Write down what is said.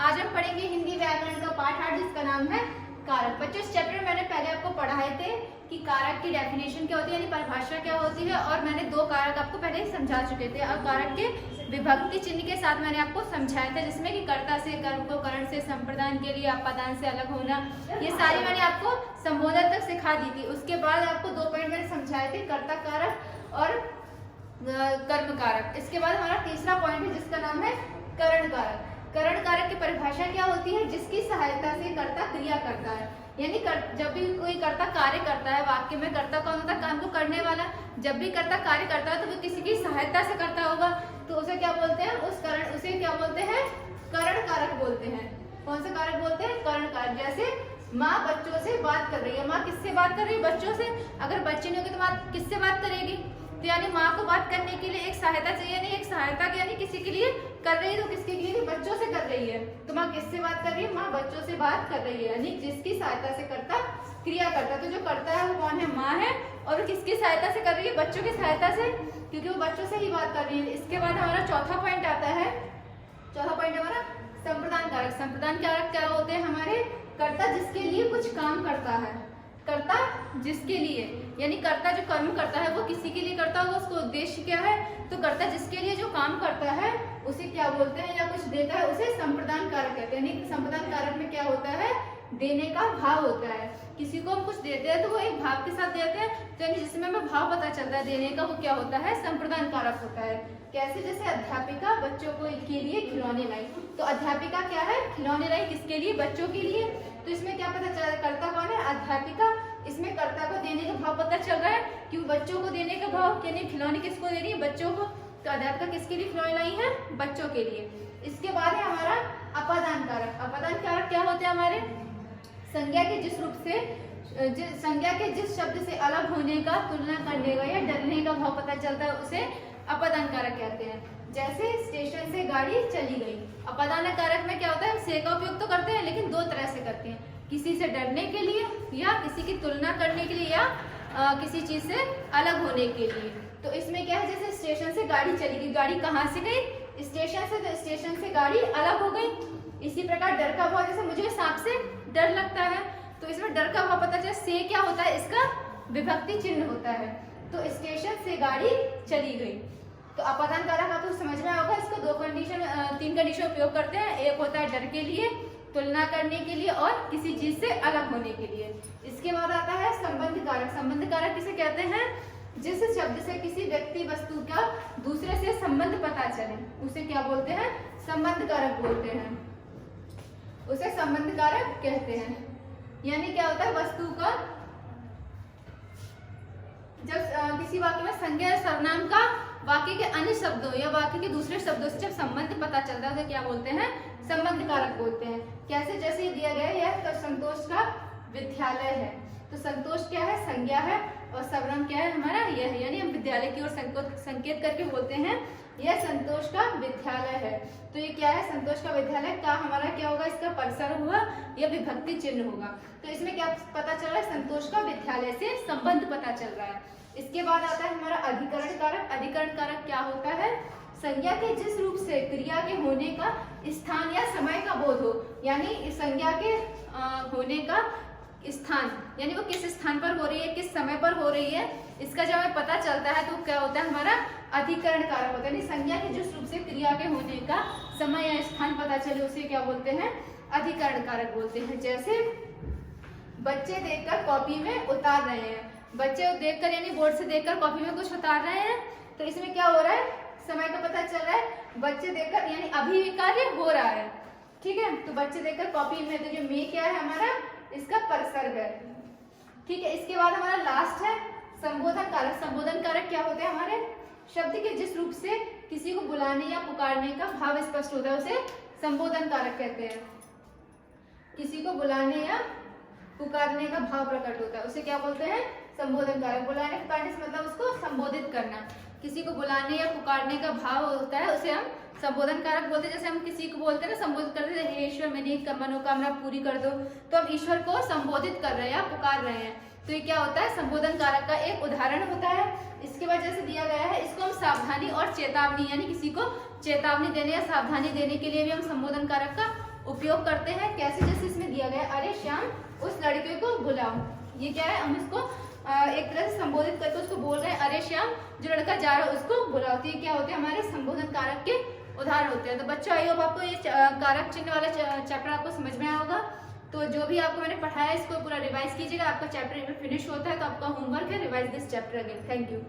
आज हम पढ़ेंगे हिंदी व्याकरण का पाठ 8 जिसका नाम है कारक। बच्चों इस चैप्टर में मैंने पहले आपको पढ़ाए थे कि कारक की डेफिनेशन क्या होती है यानी परिभाषा क्या होती है, और मैंने 2 कारक आपको पहले ही समझा चुके थे। और कारक के विभक्ति चिन्ह के साथ मैंने आपको समझाया था, जिसमें कि कर्ता से, कर्म को करण से, संप्रदान के लिए अपादान से अलग होना, ये सारी मैंने आपको संबोधन तक सिखा दी थी। उसके बाद आपको 2 पॉइंट मैंने समझाए थे, कर्ता कारक और कर्म कारक। इसके बाद हमारा तीसरा पॉइंट है जिसका नाम है करण कारक। करण कारक की परिभाषा क्या होती है? जिसकी सहायता से कर्ता क्रिया करता है, यानी जब भी कोई कर्ता कार्य करता है, वाक्य में कर्ता कौन होता है? काम को करने वाला। जब भी कर्ता कार्य करता है तो वो किसी की सहायता से करता होगा, तो उसे क्या बोलते हैं? उसे क्या बोलते हैं? करण कारक बोलते हैं। कौन सा कारक बोलते हैं? करण कारक। जैसे माँ बच्चों से बात कर रही है, माँ किससे बात कर रही है? बच्चों से। अगर बच्चे नहीं होगी तो माँ किससे बात करेगी? तो यानी माँ को बात करने के लिए एक सहायता चाहिए, नहीं एक सहायता यानी किसी के लिए कर रही है, तो किसके लिए? बच्चों से कर रही है। तो माँ किससे बात कर रही है? माँ बच्चों से बात कर रही है, यानी जिसकी सहायता से कर्ता क्रिया करता है। तो जो करता है वो कौन है? माँ है। और वो किसकी सहायता से कर रही है? बच्चों की सहायता से, क्योंकि वो बच्चों से ही बात कर रही है। इसके बाद हमारा चौथा पॉइंट आता है। चौथा पॉइंट हमारा संप्रदान कारक। संप्रदान कारक क्या होते हैं हमारे? कर्ता जिसके लिए कुछ काम करता है, कर्ता जिसके लिए, यानी कर्ता जो कर्म करता है वो किसी के लिए करता होगा, उसका उद्देश्य क्या है? तो कर्ता जिसके लिए जो काम करता है उसे क्या बोलते हैं, या कुछ देता है, उसे संप्रदान कारक कहते हैं। यानी संप्रदान कारक में क्या होता है? देने का भाव होता है। किसी को हम कुछ देते हैं तो वो एक भाव के साथ देते हैं, तो यानी जिसमें हमें भाव पता चलता है देने का, वो क्या होता है? संप्रदान कारक होता है। कैसे? जैसे अध्यापिका बच्चों को के लिए खिलौने लाई, तो अध्यापिका क्या है? खिलौने लाई किसके लिए? बच्चों के लिए। तो इसमें क्या पता चल रहा है? कर्ता कौन है? अध्यापिका। इसमें कर्ता को देने का भाव पता चल रहा है कि बच्चों को देने का भाव, यानी खिलौने किसको दे रही है? बच्चों को। तो अध्यापिका किसके लिए खिलौने लाई है? बच्चों के लिए। इसके बाद है हमारा अपादान कारक। अपादान कारक क्या होते हैं हमारे? संज्ञा के जिस रूप से, संज्ञा के जिस शब्द से अलग होने का, तुलना करने का या डरने का भाव पता चलता है, उसे अपादान कारक कहते हैं। जैसे स्टेशन से गाड़ी चली गई। अपादान कारक में क्या होता है? से का उपयोग तो करते हैं, लेकिन 2 तरह से करते हैं, किसी से डरने के लिए या किसी की तुलना करने के लिए, या किसी चीज से अलग होने के लिए। तो इसमें क्या है? जैसे स्टेशन से गाड़ी चली गई, गाड़ी कहाँ से गई? स्टेशन से। तो स्टेशन से गाड़ी अलग हो गई। इसी प्रकार डर का भाव, जैसे मुझे सांप से डर लगता है, तो इसमें डर का भाव पता चला। से क्या होता है? इसका विभक्ति चिन्ह होता है। तो स्टेशन से गाड़ी चली गई। तो अपादान कारक आपको समझ में होगा। इसको 3 कंडीशन उपयोग करते हैं। एक होता है डर के लिए, तुलना करने के लिए, और किसी चीज से अलग होने के लिए। इसके बाद आता है संबंध कारक। संबंध कारक किसे कहते हैं? जिस शब्द से किसी व्यक्ति वस्तु का दूसरे से संबंध पता चले, उसे क्या बोलते हैं? संबंध कारक बोलते हैं, उसे संबंध कारक कहते हैं। यानी क्या होता है? वस्तु का जब किसी वाक्य में संज्ञा या सर्वनाम का वाक्य के अन्य शब्दों या वाक्य के दूसरे शब्दों से जब संबंध पता चलता है तो क्या बोलते हैं? संबंध कारक बोलते हैं। कैसे? जैसे दिया गया है, यह संतोष का विद्यालय है। तो संतोष क्या है? संज्ञा है, और सर्वनाम क्या है हमारा? यह है। यानी हम विद्यालय की ओर संकेत करके बोलते हैं यह संतोष का विद्यालय है। तो ये क्या है? संतोष का विद्यालय का हमारा क्या होगा? इसका परिसर हुआ, यह विभक्ति चिन्ह होगा। तो इसमें क्या पता चल रहा है? संतोष का विद्यालय से संबंध पता चल रहा है। इसके बाद आता है हमारा अधिकरण कारक। अधिकरण कारक क्या होता है? संज्ञा के जिस रूप से क्रिया के होने का स्थान या समय का बोध हो, यानी संज्ञा के होने का स्थान, यानी वो किस स्थान पर हो रही है, किस समय पर हो रही है, इसका जब हमें पता चलता है तो क्या होता है? हमारा अधिकरण कारक होता है। यानी संज्ञा के जिस रूप से क्रिया के होने का समय या स्थान पता चले, उसे क्या बोलते हैं? अधिकरण कारक बोलते हैं। जैसे बच्चे देखकर कॉपी में उतार रहे हैं। बच्चे देखकर यानी बोर्ड से देखकर कॉपी में कुछ उतार रहे हैं, तो इसमें क्या हो रहा है? समय का पता चल रहा है। बच्चे देखकर यानी अभी कार्य हो रहा है, ठीक है। तो बच्चे देखकर कॉपी में, तो जो में क्या है हमारा? इसका परिसर्ग है, ठीक है। इसके बाद हमारा लास्ट है संबोधन कारक। संबोधन कारक क्या होते हैं हमारे? शब्द के जिस रूप से किसी को बुलाने या पुकारने का भाव स्पष्ट होता है, उसे संबोधन कारक कहते हैं। किसी को बुलाने या पुकारने का भाव प्रकट होता है, उसे क्या बोलते हैं? संबोधन कारक। बुलाने पुकारने से मतलब उसको संबोधित करना। किसी को बुलाने या पुकारने का भाव होता है, उसे हम संबोधन कारक बोलते हैं। जैसे हम किसी को बोलते हैं ना, संबोधित करते हैं, हे ईश्वर मेरी मनोकामना पूरी कर दो, तो हम ईश्वर को संबोधित कर रहे हैं या पुकार रहे हैं। तो ये क्या होता है? संबोधन कारक का एक उदाहरण होता है। इसके बाद जैसे दिया गया है, इसको हम सावधानी और चेतावनी, यानी किसी को चेतावनी देने या सावधानी देने के लिए भी हम संबोधन कारक का उपयोग करते हैं कैसे, जैसे इसमें दिया गया है, अरे श्याम उस लड़के को बुलाओ। ये क्या है, हम इसको एक तरह से संबोधित करके उसको बोल रहे हैं, अरे श्याम जो लड़का जा रहा है उसको बुलाओ। तो ये क्या होते हैं, हमारे संबोधन कारक के उदाहरण होते हैं। तो बच्चों आई होप आपको ये कारक चिन्ह वाला चैप्टर आपको समझ में आया होगा। तो जो भी आपको मैंने पढ़ाया इसको पूरा रिवाइज कीजिएगा। आपका चैप्टर फिनिश होता है तो आपका होमवर्क है revise this chapter again. Thank you.